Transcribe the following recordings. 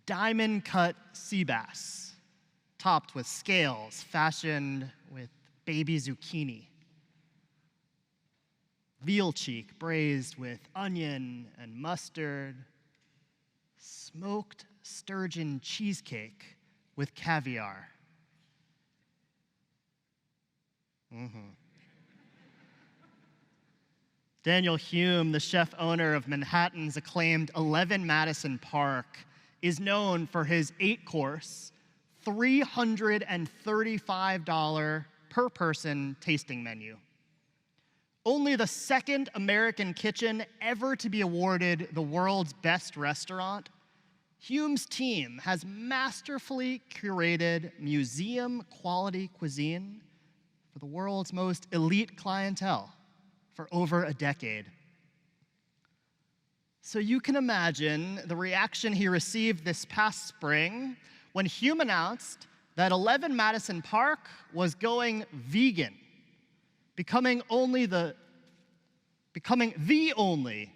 diamond-cut sea bass, topped with scales fashioned with baby zucchini. Veal cheek braised with onion and mustard. Smoked sturgeon cheesecake with caviar. Daniel Hume, the chef owner of Manhattan's acclaimed 11 Madison Park, is known for his 8-course, $335 per person tasting menu. Only the second American kitchen ever to be awarded the world's best restaurant, Hume's team has masterfully curated museum-quality cuisine for the world's most elite clientele for over a decade. So you can imagine the reaction he received this past spring when Hume announced that 11 Madison Park was going vegan, becoming the only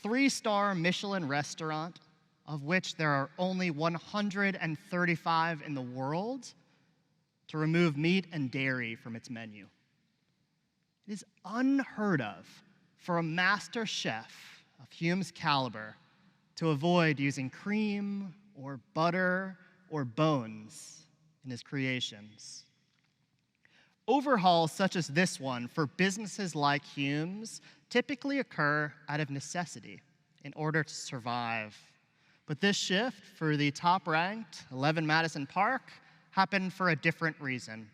3-star Michelin restaurant, of which there are only 135 in the world, to remove meat and dairy from its menu. It is unheard of for a master chef of Hume's caliber to avoid using cream or butter or bones in his creations. Overhauls such as this one for businesses like Hume's typically occur out of necessity in order to survive. But this shift for the top-ranked 11 Madison Park happened for a different reason.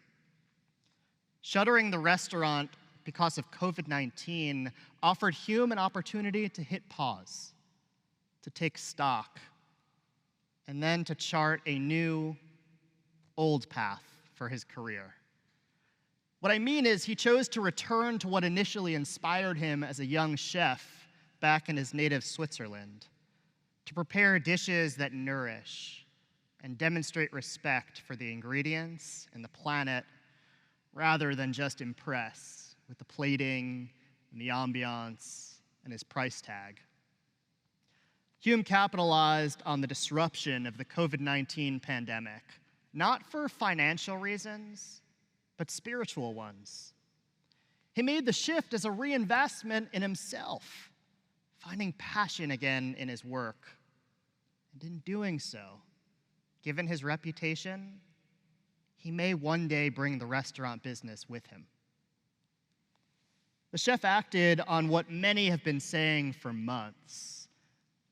Shuttering the restaurant because of COVID-19 offered Hume an opportunity to hit pause, to take stock, and then to chart a new, old path for his career. What I mean is he chose to return to what initially inspired him as a young chef back in his native Switzerland, to prepare dishes that nourish and demonstrate respect for the ingredients and the planet, rather than just impress with the plating and the ambiance and his price tag. Hume capitalized on the disruption of the COVID-19 pandemic, not for financial reasons, but spiritual ones. He made the shift as a reinvestment in himself, finding passion again in his work. And in doing so, given his reputation, he may one day bring the restaurant business with him. The chef acted on what many have been saying for months.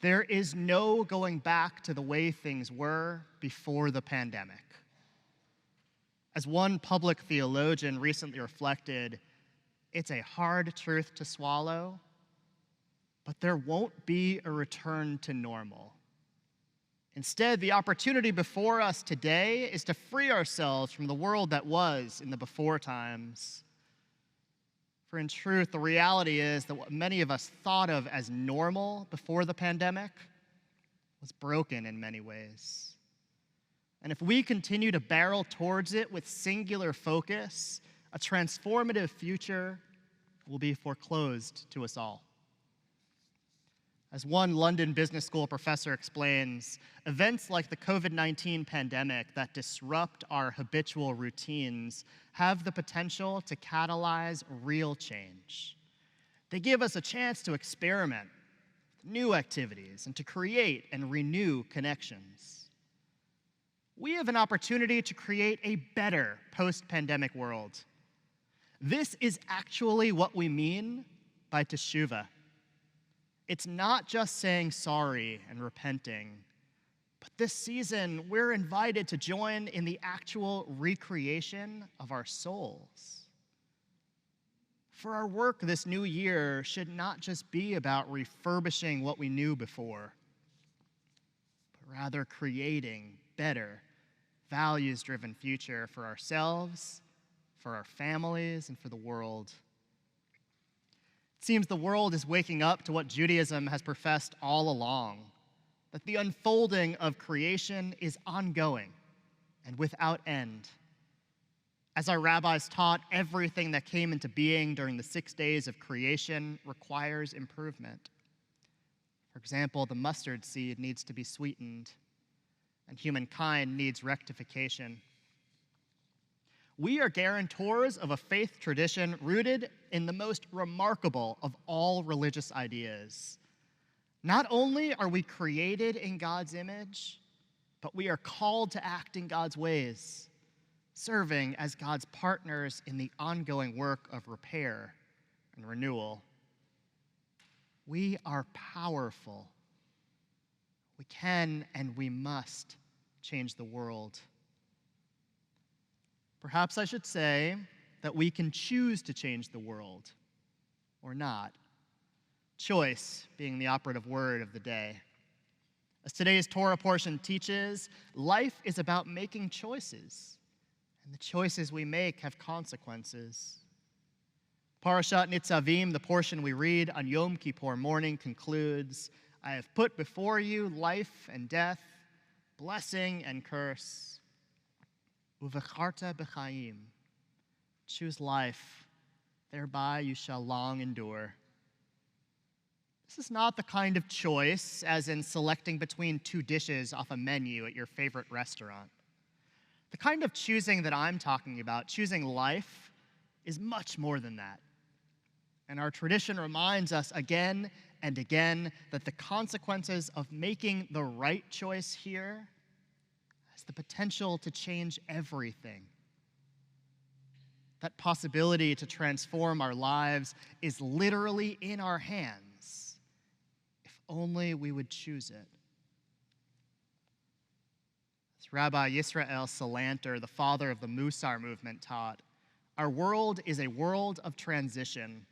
There is no going back to the way things were before the pandemic. As one public theologian recently reflected, it's a hard truth to swallow, but there won't be a return to normal. Instead, the opportunity before us today is to free ourselves from the world that was in the before times. For in truth, the reality is that what many of us thought of as normal before the pandemic was broken in many ways. And if we continue to barrel towards it with singular focus, a transformative future will be foreclosed to us all. As one London Business School professor explains, events like the COVID-19 pandemic that disrupt our habitual routines have the potential to catalyze real change. They give us a chance to experiment with new activities and to create and renew connections. We have an opportunity to create a better post-pandemic world. This is actually what we mean by teshuvah. It's not just saying sorry and repenting, but this season we're invited to join in the actual recreation of our souls. For our work this new year should not just be about refurbishing what we knew before, but rather creating better, values-driven future for ourselves, for our families, and for the world. It seems the world is waking up to what Judaism has professed all along, that the unfolding of creation is ongoing and without end. As our rabbis taught, everything that came into being during the 6 days of creation requires improvement. For example, the mustard seed needs to be sweetened. and humankind needs rectification. We are guarantors of a faith tradition rooted in the most remarkable of all religious ideas. Not only are we created in God's image, but we are called to act in God's ways, serving as God's partners in the ongoing work of repair and renewal. We are powerful. We can and we must change the world. Perhaps I should say that we can choose to change the world or not. Choice being the operative word of the day. As today's Torah portion teaches, life is about making choices, and the choices we make have consequences. Parashat Nitzavim, the portion we read on Yom Kippur morning, concludes, I have put before you life and death, blessing and curse. Uvecharta b'chaim. Choose life, thereby you shall long endure. This is not the kind of choice as in selecting between two dishes off a menu at your favorite restaurant. The kind of choosing that I'm talking about, choosing life, is much more than that. And our tradition reminds us again and again that the consequences of making the right choice here has the potential to change everything. That possibility to transform our lives is literally in our hands, if only we would choose it. As Rabbi Yisrael Salanter, the father of the Musar movement, taught, our world is a world of transition.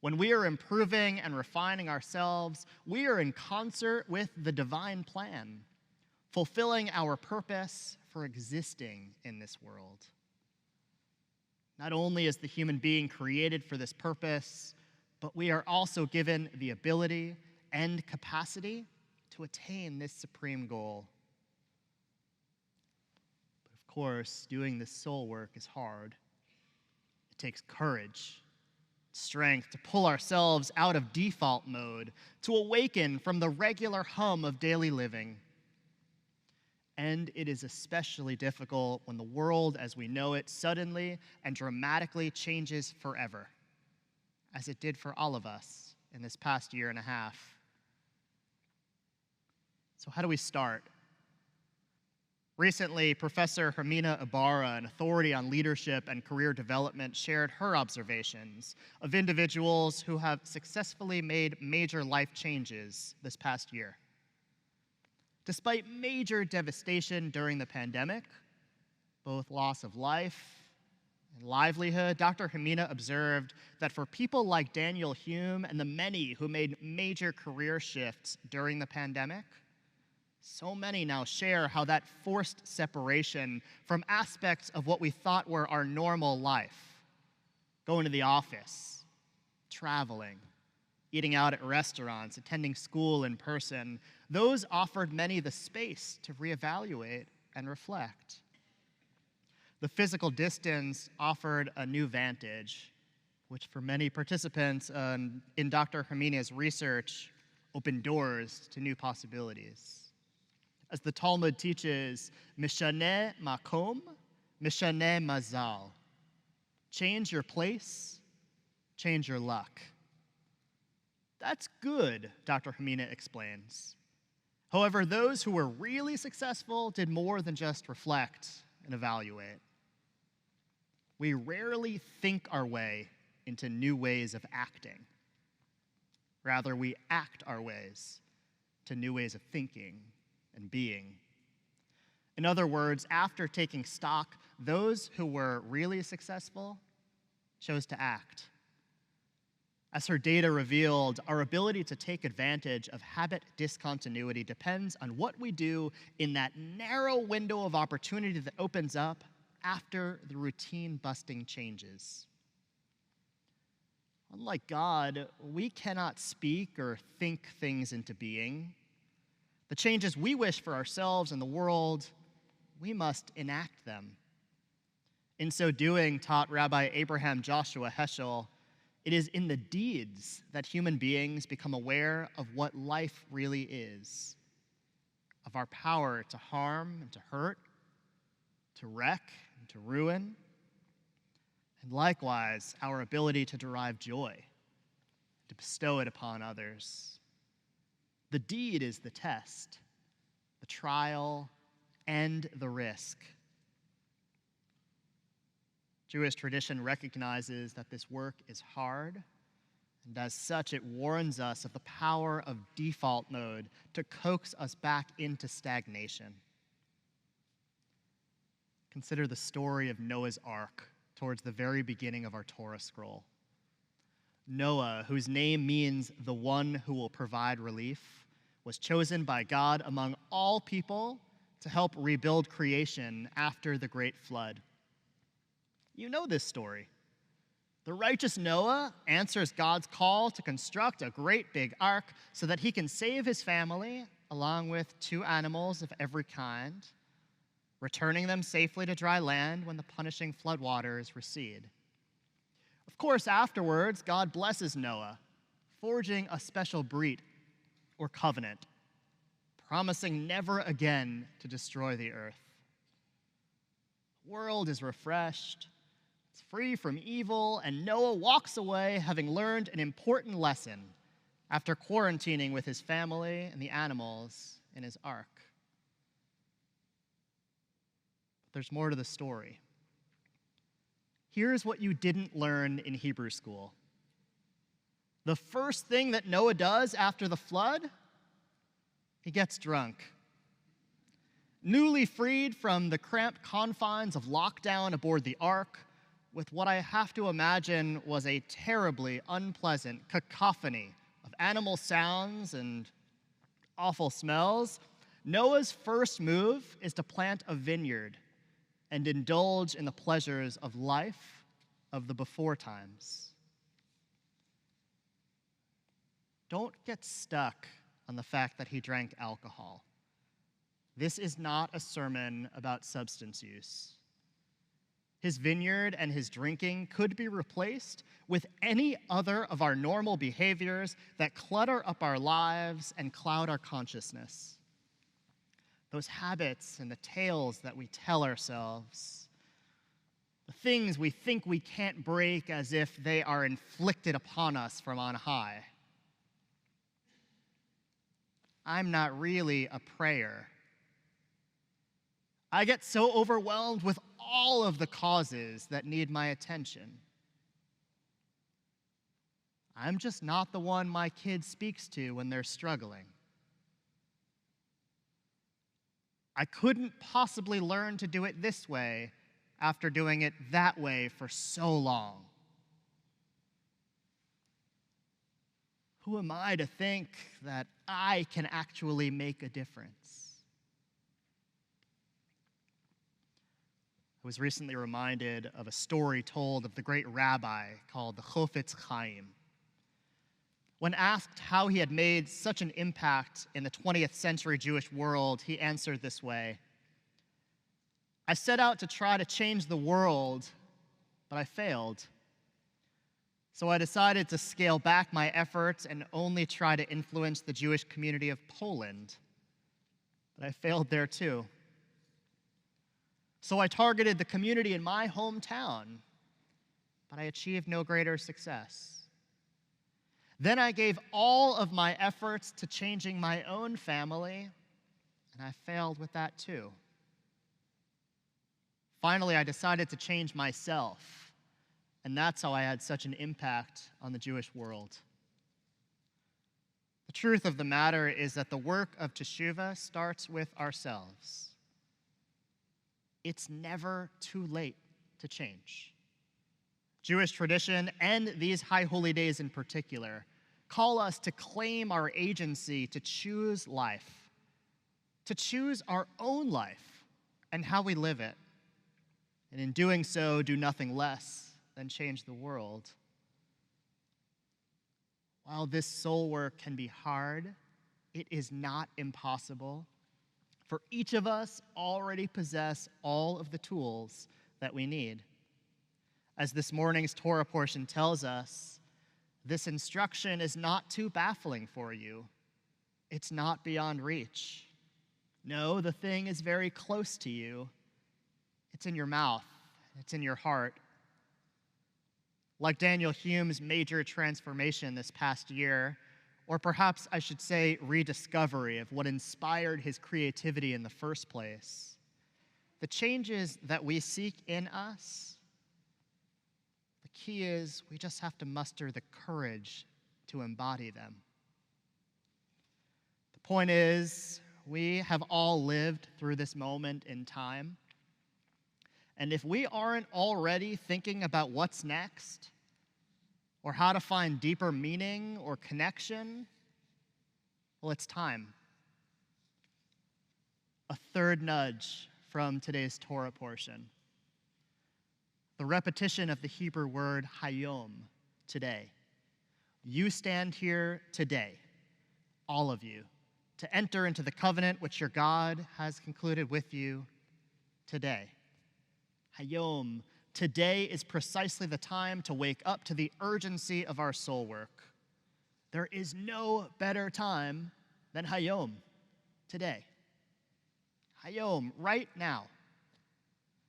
When we are improving and refining ourselves, we are in concert with the divine plan, fulfilling our purpose for existing in this world. Not only is the human being created for this purpose, but we are also given the ability and capacity to attain this supreme goal. But of course, doing this soul work is hard. It takes courage, strength to pull ourselves out of default mode, to awaken from the regular hum of daily living. And it is especially difficult when the world as we know it suddenly and dramatically changes forever, as it did for all of us in this past year and a half. So how do we start? Recently, Professor Hermina Ibarra, an authority on leadership and career development, shared her observations of individuals who have successfully made major life changes this past year. Despite major devastation during the pandemic, both loss of life and livelihood, Dr. Hermina observed that for people like Daniel Hume and the many who made major career shifts during the pandemic, so many now share how that forced separation from aspects of what we thought were our normal life, going to the office, traveling, eating out at restaurants, attending school in person, those offered many the space to reevaluate and reflect. The physical distance offered a new vantage, which for many participants in Dr. Hermina's research opened doors to new possibilities. As the Talmud teaches, Mishaneh makom, mishaneh mazal. Change your place, change your luck. That's good, Dr. Hermina explains. However, those who were really successful did more than just reflect and evaluate. We rarely think our way into new ways of acting. Rather, we act our ways to new ways of thinking and being. In other words, after taking stock, those who were really successful chose to act. As her data revealed, our ability to take advantage of habit discontinuity depends on what we do in that narrow window of opportunity that opens up after the routine-busting changes. Unlike God, we cannot speak or think things into being. The changes we wish for ourselves and the world, we must enact them. In so doing, taught Rabbi Abraham Joshua Heschel, it is in the deeds that human beings become aware of what life really is. of our power to harm and to hurt, to wreck and to ruin, and likewise our ability to derive joy, to bestow it upon others. The deed is the test, the trial, and the risk. Jewish tradition recognizes that this work is hard, and as such, it warns us of the power of default mode to coax us back into stagnation. Consider the story of Noah's Ark towards the very beginning of our Torah scroll. Noah, whose name means the one who will provide relief, was chosen by God among all people to help rebuild creation after the great flood. You know this story. The righteous Noah answers God's call to construct a great big ark so that he can save his family, along with 2 animals of every kind, returning them safely to dry land when the punishing floodwaters recede. Of course, afterwards, God blesses Noah, forging a special brit, or covenant, promising never again to destroy the earth. The world is refreshed, it's free from evil, and Noah walks away having learned an important lesson after quarantining with his family and the animals in his ark. But there's more to the story. Here's what you didn't learn in Hebrew school. The first thing that Noah does after the flood, he gets drunk. Newly freed from the cramped confines of lockdown aboard the ark, with what I have to imagine was a terribly unpleasant cacophony of animal sounds and awful smells, Noah's first move is to plant a vineyard and indulge in the pleasures of life of the before times. Don't get stuck on the fact that he drank alcohol. This is not a sermon about substance use. His vineyard and his drinking could be replaced with any other of our normal behaviors that clutter up our lives and cloud our consciousness. Those habits and the tales that we tell ourselves, the things we think we can't break as if they are inflicted upon us from on high. I'm not really a prayer. I get so overwhelmed with all of the causes that need my attention. I'm just not the one my kid speaks to when they're struggling. I couldn't possibly learn to do it this way after doing it that way for so long. Who am I to think that I can actually make a difference? I was recently reminded of a story told of the great rabbi called the Chofetz Chaim. When asked how he had made such an impact in the 20th century Jewish world, he answered this way: I set out to try to change the world, but I failed. So I decided to scale back my efforts and only try to influence the Jewish community of Poland. But I failed there too. So I targeted the community in my hometown, but I achieved no greater success. Then I gave all of my efforts to changing my own family, and I failed with that too. Finally, I decided to change myself, and that's how I had such an impact on the Jewish world. The truth of the matter is that the work of teshuvah starts with ourselves. It's never too late to change. Jewish tradition, and these high holy days in particular, call us to claim our agency to choose life, to choose our own life and how we live it, and in doing so, do nothing less than change the world. While this soul work can be hard, it is not impossible. For each of us already possess all of the tools that we need. As this morning's Torah portion tells us, this instruction is not too baffling for you. It's not beyond reach. No, the thing is very close to you. It's in your mouth. It's in your heart. Like Daniel Hume's major transformation this past year, or perhaps I should say rediscovery of what inspired his creativity in the first place, the changes that we seek in us, the key is we just have to muster the courage to embody them. The point is, we have all lived through this moment in time. And if we aren't already thinking about what's next, or how to find deeper meaning or connection, well, it's time. A third nudge from today's Torah portion. The repetition of the Hebrew word hayom, today. You stand here today, all of you, to enter into the covenant which your God has concluded with you today. Hayom, today is precisely the time to wake up to the urgency of our soul work. There is no better time than Hayom, today. Hayom, right now.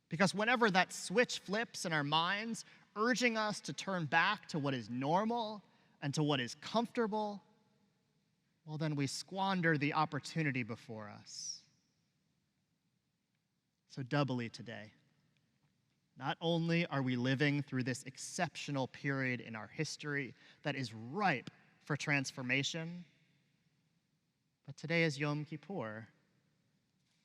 Because whenever that switch flips in our minds, urging us to turn back to what is normal and to what is comfortable, well, then we squander the opportunity before us. So doubly today. Not only are we living through this exceptional period in our history that is ripe for transformation, but today is Yom Kippur,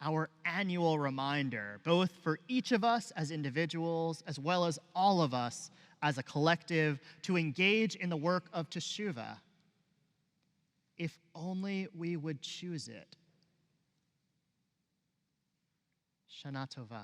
our annual reminder, both for each of us as individuals, as well as all of us as a collective, to engage in the work of teshuvah, if only we would choose it. Shana Tova.